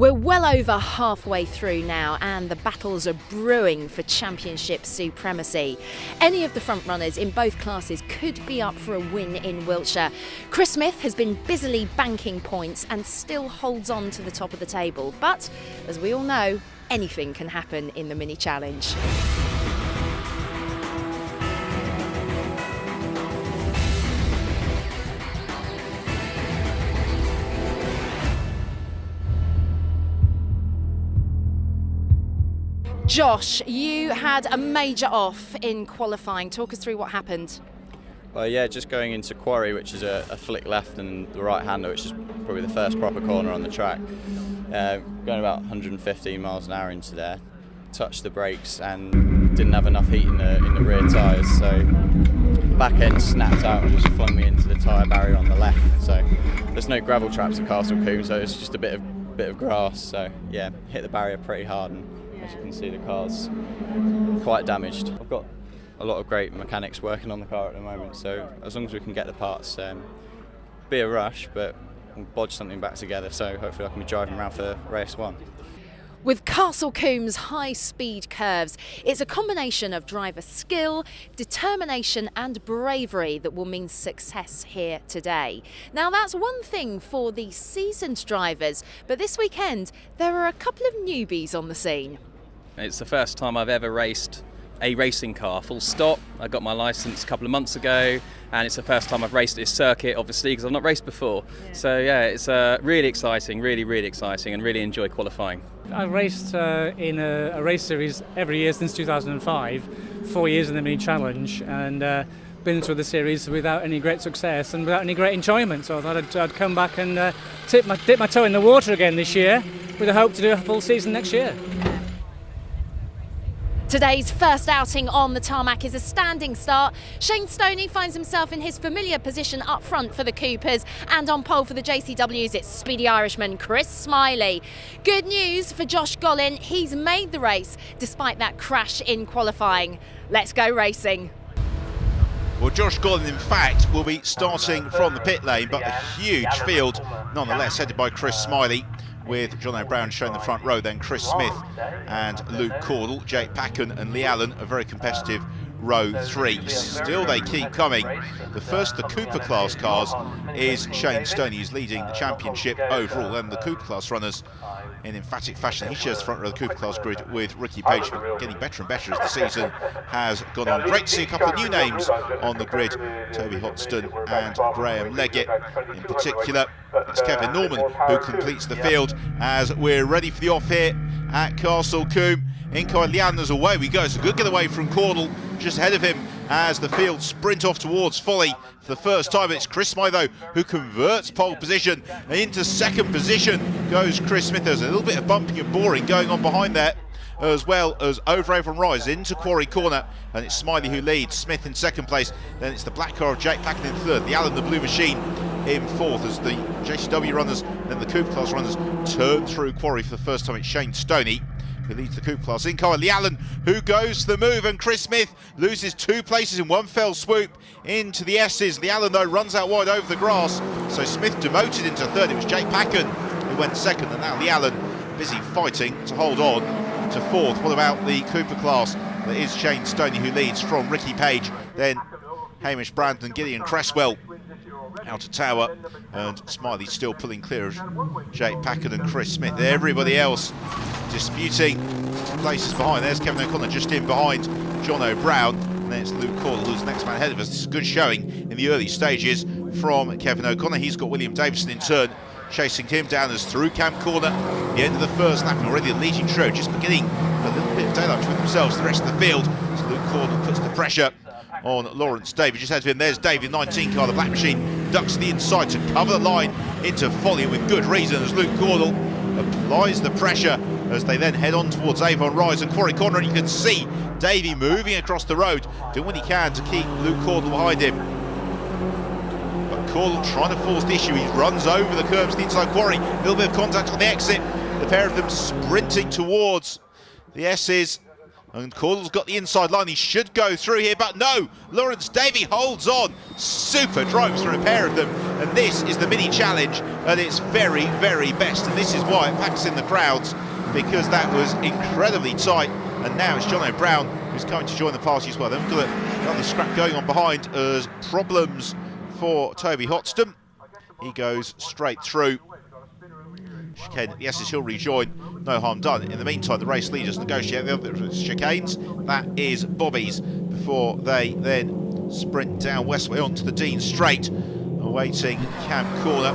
We're well over halfway through now and the battles are brewing for championship supremacy. Any of the front runners in both classes could be up for a win in Wiltshire. Chris Smith has been busily banking points and still holds on to the top of the table. But as we all know, anything can happen in the mini challenge. Josh, you had a major off in qualifying. Talk us through what happened. Well, yeah, just going into Quarry, which is a flick left and the right hander, which is probably the first proper corner on the track. Going about 115 miles an hour into there, touched the brakes and didn't have enough heat in the rear tyres, so back end snapped out and just flung me into the tyre barrier on the left. So there's no gravel traps at Castle Combe, so it's just a bit of grass. So yeah, hit the barrier pretty hard, and as you can see, the car's quite damaged. I've got a lot of great mechanics working on the car at the moment, so as long as we can get the parts, be a rush, but we'll bodge something back together, so hopefully I can be driving around for race one. With Castle Combe's high-speed curves, it's a combination of driver skill, determination and bravery that will mean success here today. Now that's one thing for the seasoned drivers, but this weekend there are a couple of newbies on the scene. It's the first time I've ever raced a racing car, full stop. I got my licence a couple of months ago, and it's the first time I've raced this circuit, obviously, because I've not raced before. Yeah. So yeah, it's really exciting, really exciting, and really enjoy qualifying. I've raced in a race series every year since 2005, 4 years in the mini challenge, and been through the series without any great success and without any great enjoyment. So I thought I'd come back and dip my toe in the water again this year, with a hope to do a full season next year. Today's first outing on the tarmac is a standing start. Shane Stoney finds himself in his familiar position up front for the Coopers, and on pole for the JCWs it's speedy Irishman Chris Smiley. Good news for Josh Gollin, he's made the race despite that crash in qualifying. Let's go racing. Well, Josh Gollin, in fact, will be starting from the pit lane, but a huge field, nonetheless, headed by Chris Smiley, with Jono Brown showing the front row, then Chris Smith and Luke Cordell, Jake Packen and Lee Allen, a very competitive row three. Still they keep coming. The first of the Cooper class cars is Shane Stoney, who's leading the championship overall, and the Cooper class runners in emphatic fashion. He shares the front row of the Cooper class grid with Ricky Page, getting better and better as the season has gone on. Great to see a couple of new names on the grid, Toby Hoxton and Graham Leggett in particular. It's Kevin Norman who completes the field as we're ready for the off here at Castle Combe. Inco Liana's away we go. It's a good getaway from Cordell, just ahead of him as the field sprint off towards Folly for the first time. It's Chris Smiley though who converts pole position, and into second position goes Chris Smith. There's a little bit of bumping and boring going on behind there, as well as over Avon Rise into Quarry Corner, and it's Smiley who leads, Smith in second place, then it's the black car of Jake Packen in third, the Allen the Blue Machine in fourth, as the JCW runners and the Cooper class runners turn through Quarry for the first time. It's Shane Stoney who leads the Cooper class. In car Lee Allen who goes to the move, and Chris Smith loses 2 places in one fell swoop into the S's. Lee Allen though runs out wide over the grass, so Smith demoted into third. It was Jake Packen who went second, and now Lee Allen busy fighting to hold on to fourth. What about the Cooper class? That is Shane Stoney who leads from Ricky Page, then Hamish Brandon, Gideon Cresswell out of Tower, and Smiley still pulling clear of Jake Packen and Chris Smith. Everybody else disputing places behind. There's Kevin O'Connor just in behind Jono Brown, and then it's Luke Cordell who's the next man ahead of us. It's a good showing in the early stages from Kevin O'Connor. He's got William Davison in turn, chasing him down as through Camp Corner, the end of the first lap, and already the leading trio just beginning a little bit of daylight with themselves. The rest of the field, as Luke Cordell puts the pressure on Lawrence Davey. Just ahead of him, there's Davey, 19 car, the Black Machine, ducks to the inside to cover the line into Folly with good reason, as Luke Cordell applies the pressure as they then head on towards Avon Rise and Quarry Corner, and you can see Davey moving across the road, doing what he can to keep Luke Cordell behind him. But Cordell trying to force the issue. He runs over the curbs to the inside Quarry, a little bit of contact on the exit, the pair of them sprinting towards the S's. And Caudle's got the inside line. He should go through here, but no. Lawrence Davey holds on. Super drives from a pair of them. And this is the mini challenge at its very, very best. And this is why it packs in the crowds, because that was incredibly tight. And now it's John O'Brown who's coming to join the party as well. Then we've got another scrap going on behind as problems for Toby Hotston. He goes straight through. Chicane at the S's, he'll rejoin. No harm done. In the meantime, the race leaders negotiate the other chicanes. That is Bobby's before they then sprint down Westway onto the Dean Straight, awaiting Camp Corner.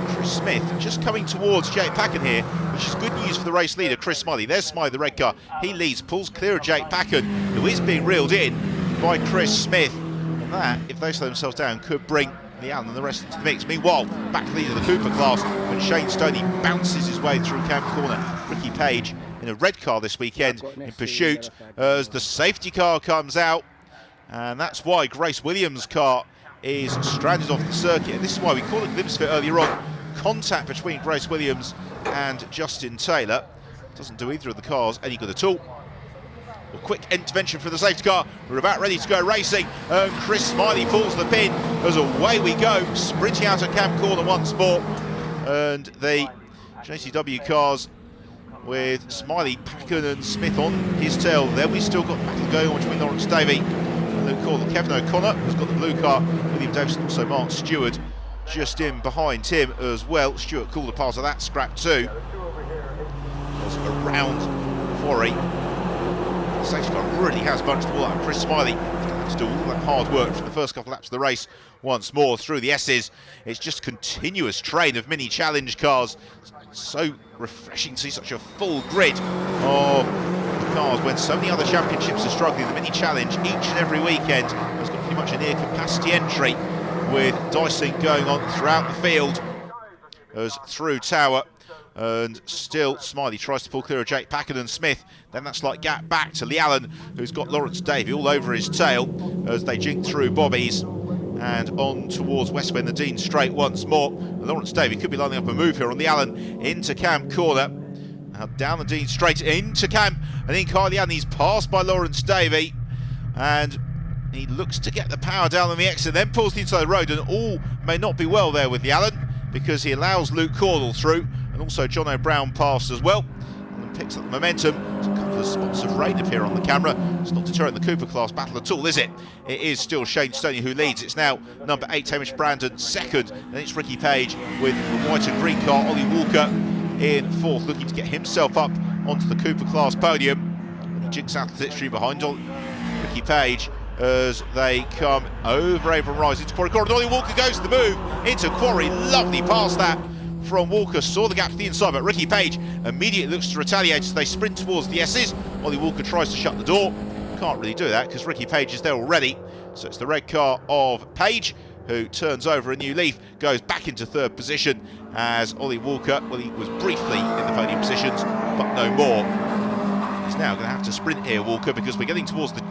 Chris Smith just coming towards Jake Packen here, which is good news for the race leader, Chris Smiley. There's Smiley, the red car. He leads, pulls clear of Jake Packen, who is being reeled in by Chris Smith. And that, if they slow themselves down, could bring the Allen and the rest into the mix. Meanwhile, back lead of the Cooper class, when Shane Stoney bounces his way through Camp Corner. Ricky Page in a red car this weekend in pursuit as the safety car comes out. And that's why Grace Williams' car is stranded off the circuit. And this is why we called it glimpse of it earlier on. Contact between Grace Williams and Justin Taylor. Doesn't do either of the cars any good at all. A quick intervention for the safety car. We're about ready to go racing. Chris Smiley pulls the pin as away we go, sprinting out of Camp Corner once more. And the JCW cars with Smiley, Packen and Smith on his tail. Then we still got battle going on between Lawrence Davey and Luke Caudle. Kevin O'Connor has got the blue car. William Davison, also Mark Stewart, just in behind him as well. Stuart Caudle part of that scrap too. There's around quarry. The safety car really has bunched the ball out. Chris Smiley has to do all that hard work from the first couple of laps of the race once more through the S's. It's just a continuous train of mini challenge cars. So refreshing to see such a full grid of cars when so many other championships are struggling. The mini challenge each and every weekend has got pretty much a near capacity entry, with dicing going on throughout the field as through Tower. And still Smiley tries to pull clear of Jake Packen and Smith. Then that slight gap back to Lee Allen, who's got Lawrence Davey all over his tail as they jink through Bobby's and on towards Westway and the Dean Straight once more. And Lawrence Davey could be lining up a move here on the Allen into Camp Corner. Now down the Dean Straight into Camp, and in Kylie Allen, he's passed by Lawrence Davey, and he looks to get the power down on the exit, then pulls the inside road, and all may not be well there with the Allen, because he allows Luke Caudle through, and also John O'Brown past as well, and then picks up the momentum. There's a couple of spots of rain appear on the camera. It's not deterring the Cooper class battle at all, is it? It is still Shane Stoney who leads. It's now number 8, Hamish Brandon, second, and it's Ricky Page with the white and green car. Ollie Walker in fourth, looking to get himself up onto the Cooper class podium. And he jinks out the pit street behind Ricky Page as they come over Avon Rise into Quarry Corner. Ollie Walker goes to the move into Quarry. Lovely pass that from Walker, saw the gap to the inside, but Ricky Page immediately looks to retaliate as they sprint towards the S's. Ollie Walker tries to shut the door. Can't really do that because Ricky Page is there already. So it's the red car of Page who turns over a new leaf, goes back into third position as Ollie Walker, well, he was briefly in the podium positions, but no more. He's now going to have to sprint here, Walker, because we're getting towards the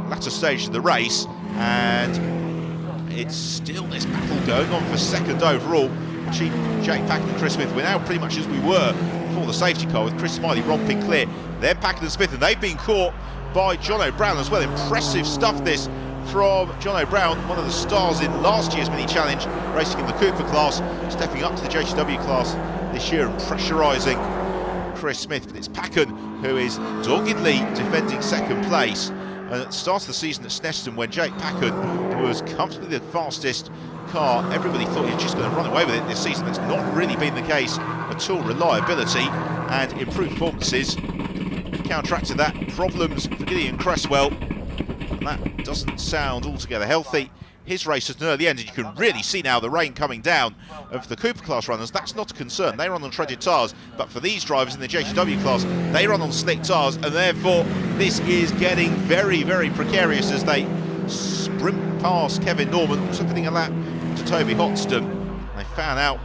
latter stage of the race, and it's still this battle going on for second overall between Jake Packen and Chris Smith. We're now pretty much as we were before the safety car, with Chris Smiley romping clear, then Packen and Smith, and they've been caught by John O'Brown as well. Impressive stuff this from John O'Brown, one of the stars in last year's mini challenge, racing in the Cooper class, stepping up to the JCW class this year and pressurising Chris Smith. But it's Packen who is doggedly defending second place. And at the start of the season at Snetterton, when Jake Packen was comfortably the fastest car, everybody thought he was just going to run away with it this season. That's not really been the case at all. Reliability and improved performances counteracted that. Problems for Gideon Cresswell, and that doesn't sound altogether healthy. His race at an early end, and you can really see now the rain coming down. And for the Cooper class runners, that's not a concern. They run on treaded tyres, but for these drivers in the JCW class, they run on slick tyres, and therefore this is getting very, very precarious as they sprint past Kevin Norman, also putting a lap to Toby Hotston. They fan out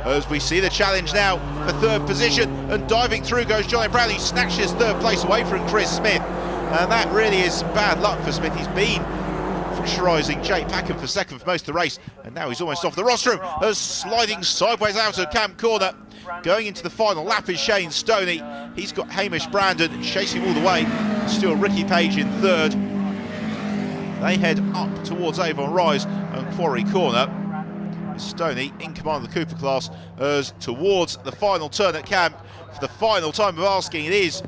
as we see the challenge now for third position, and diving through goes Johnny Brown. He snatches third place away from Chris Smith, and that really is bad luck for Smith. He's been pressurising Jake Packen for second for most of the race, and now he's almost off the rostrum as sliding sideways out of Camp Corner Going into the final lap is Shane Stoney. He's got Hamish Brandon chasing him all the way. Still Ricky Page in third. They head up towards Avon Rise and Quarry Corner. Stoney in command of the Cooper class as towards the final turn at Camp. For the final time of asking, it is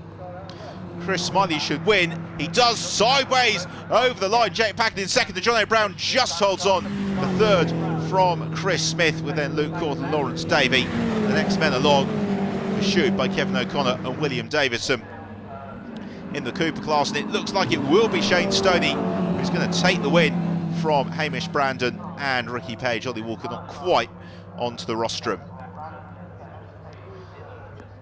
Chris Smiley should win. He does, sideways over the line. Jake Packard in second, and John O'Brown just holds on for third from Chris Smith, with then Luke Court and Lawrence Davey. The next men along, pursued by Kevin O'Connor and William Davidson in the Cooper class, and it looks like it will be Shane Stoney who's going to take the win from Hamish Brandon and Ricky Page. Ollie Walker not quite onto the rostrum.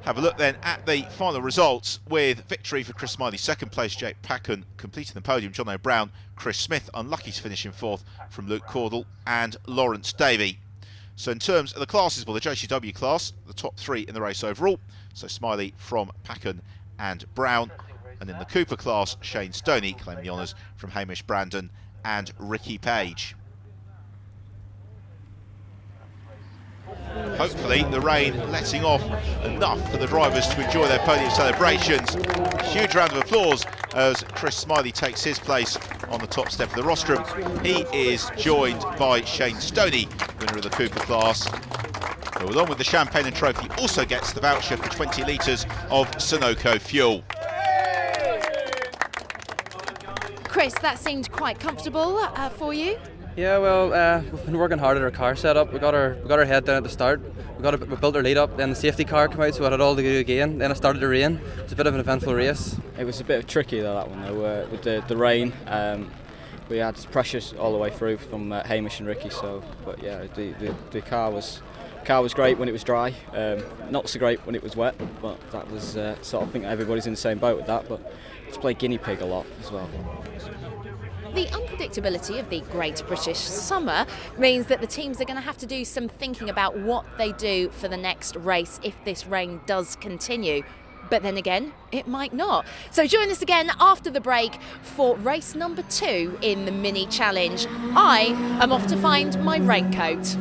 Have a look then at the final results, with victory for Chris Smiley, second place Jake Packen completing the podium, John O'Brown, Chris Smith unlucky to finish in fourth from Luke Cordell and Lawrence Davey. So in terms of the classes, well, the JCW class, the top three in the race overall, so Smiley from Packen and Brown, and in the Cooper class, Shane Stoney claiming the honours from Hamish Brandon and Ricky Page. Hopefully the rain letting off enough for the drivers to enjoy their podium celebrations. Huge round of applause as Chris Smiley takes his place on the top step of the rostrum. He is joined by Shane Stoney, winner of the Cooper class, who along with the champagne and trophy also gets the voucher for 20 litres of Sunoco fuel. Chris, that seemed quite comfortable for you. Yeah, well, we've been working hard at our car setup. We got our head down at the start. We built our lead up. Then the safety car came out, so we had it all to do again. Then it started to rain. It was a bit of an eventful race. It was a bit tricky though, that one though, with the rain. We had pressure all the way through from Hamish and Ricky. So, but yeah, the car was great when it was dry. Not so great when it was wet. But that was sort of, I think everybody's in the same boat with that. But it's played guinea pig a lot as well. The unpredictability of the Great British Summer means that the teams are going to have to do some thinking about what they do for the next race if this rain does continue. But then again, it might not. So join us again after the break for race number 2 in the mini challenge. I am off to find my raincoat.